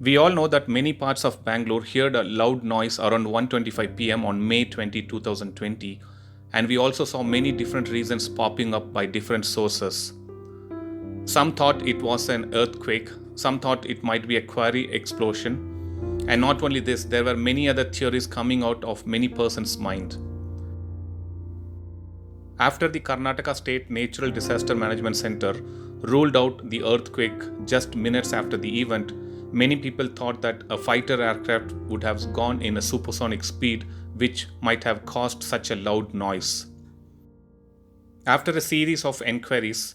We all know that many parts of Bangalore heard a loud noise around 1:25 p.m. on May 20, 2020, and we also saw many different reasons popping up by different sources. Some thought it was an earthquake, some thought it might be a quarry explosion, and not only this, there were many other theories coming out of many persons' mind. After the Karnataka State Natural Disaster Management Center ruled out the earthquake just minutes after the event, many people thought that a fighter aircraft would have gone in a supersonic speed, which might have caused such a loud noise. After a series of enquiries,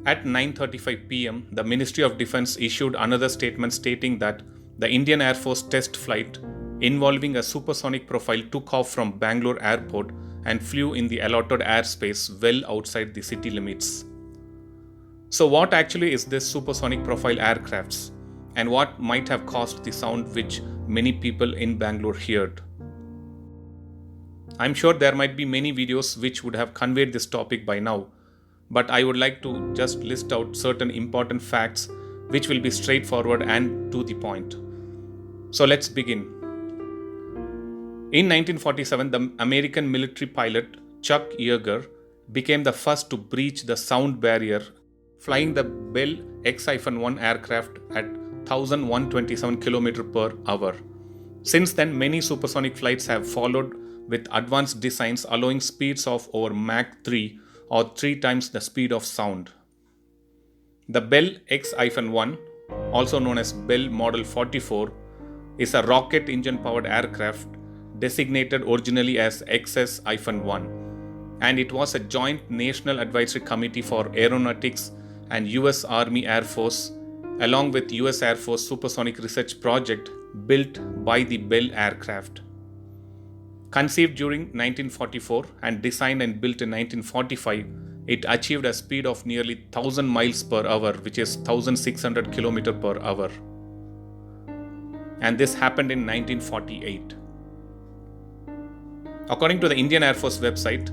at 9:35 p.m., the Ministry of Defense issued another statement stating that the Indian Air Force test flight involving a supersonic profile took off from Bangalore Airport and flew in the allotted airspace well outside the city limits. So what actually is this supersonic profile aircrafts, and what might have caused the sound which many people in Bangalore heard? I'm sure there might be many videos which would have conveyed this topic by now, but I would like to just list out certain important facts which will be straightforward and to the point. So let's begin. In 1947, the American military pilot Chuck Yeager became the first to breach the sound barrier, flying the Bell X-1 aircraft at 1,127 km per hour. Since then, many supersonic flights have followed with advanced designs allowing speeds of over Mach 3 or 3 times the speed of sound. The Bell X-1, also known as Bell Model 44, is a rocket engine powered aircraft designated originally as XS-1, and it was a joint National Advisory Committee for Aeronautics and US Army Air Force along with US Air Force Supersonic Research Project built by the Bell aircraft. Conceived during 1944 and designed and built in 1945, it achieved a speed of nearly 1,000 miles per hour, which is 1,600 km per hour. And this happened in 1948. According to the Indian Air Force website,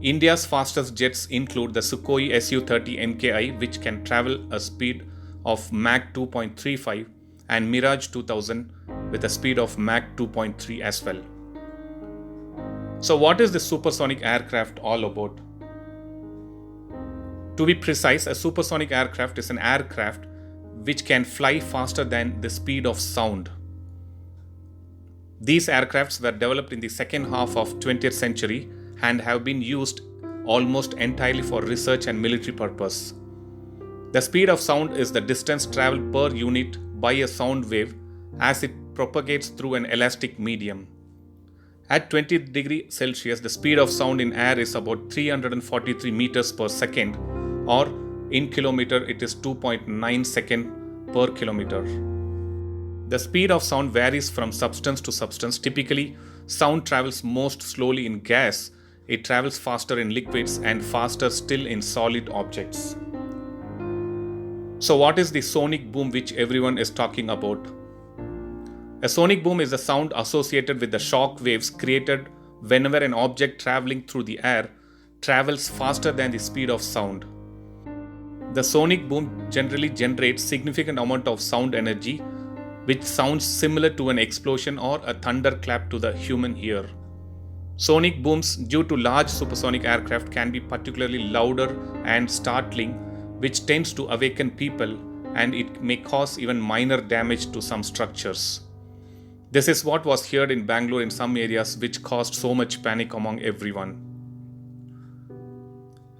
India's fastest jets include the Sukhoi Su-30 MKI, which can travel a speed of Mach 2.35, and Mirage 2000 with a speed of Mach 2.3 as well. So what is the supersonic aircraft all about? To be precise, a supersonic aircraft is an aircraft which can fly faster than the speed of sound. These aircrafts were developed in the second half of 20th century and have been used almost entirely for research and military purpose. The speed of sound is the distance traveled per unit by a sound wave as it propagates through an elastic medium. At 20 degrees Celsius, the speed of sound in air is about 343 meters per second, or in kilometer it is 2.9 second per kilometer. The speed of sound varies from substance to substance. Typically, sound travels most slowly in gas, it travels faster in liquids and faster still in solid objects. So what is the sonic boom which everyone is talking about? A sonic boom is the sound associated with the shock waves created whenever an object traveling through the air travels faster than the speed of sound. The sonic boom generally generates significant amount of sound energy, which sounds similar to an explosion or a thunderclap to the human ear. Sonic booms due to large supersonic aircraft can be particularly louder and startling, which tends to awaken people, and it may cause even minor damage to some structures. This is what was heard in Bangalore in some areas, which caused so much panic among everyone.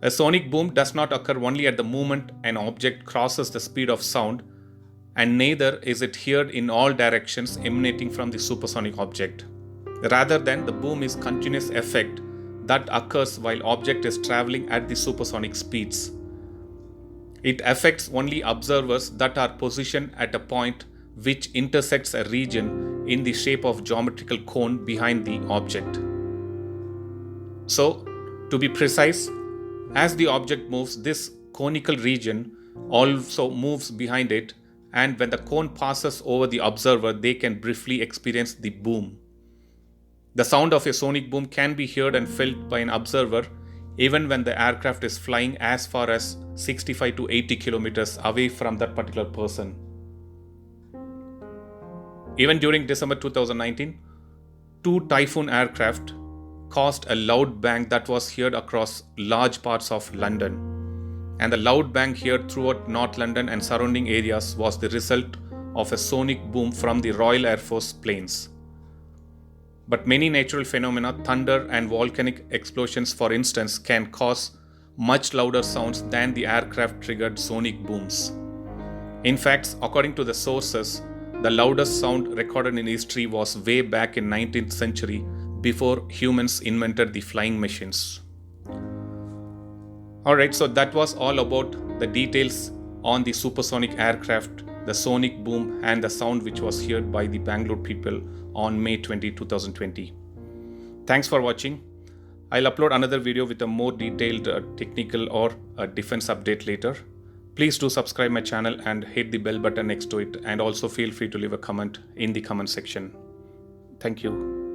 A sonic boom does not occur only at the moment an object crosses the speed of sound, and neither is it heard in all directions emanating from the supersonic object. Rather than the boom is continuous effect that occurs while object is traveling at the supersonic speeds. It affects only observers that are positioned at a point which intersects a region in the shape of geometrical cone behind the object. So, to be precise, as the object moves, this conical region also moves behind it, and when the cone passes over the observer, they can briefly experience the boom. The sound of a sonic boom can be heard and felt by an observer even when the aircraft is flying as far as 65 to 80 kilometers away from that particular person. Even during December 2019, 2 Typhoon aircraft caused a loud bang that was heard across large parts of London. And the loud bang heard throughout North London and surrounding areas was the result of a sonic boom from the Royal Air Force planes. But many natural phenomena, thunder and volcanic explosions for instance, can cause much louder sounds than the aircraft-triggered sonic booms. In fact, according to the sources, the loudest sound recorded in history was way back in 19th century before humans invented the flying machines. Alright, so that was all about the details on the supersonic aircraft, the sonic boom and the sound which was heard by the Bangalore people on May 20, 2020. Thanks for watching. I'll upload another video with a more detailed technical or defense update later. Please do subscribe my channel and hit the bell button next to it, and also feel free to leave a comment in the comment section. Thank you.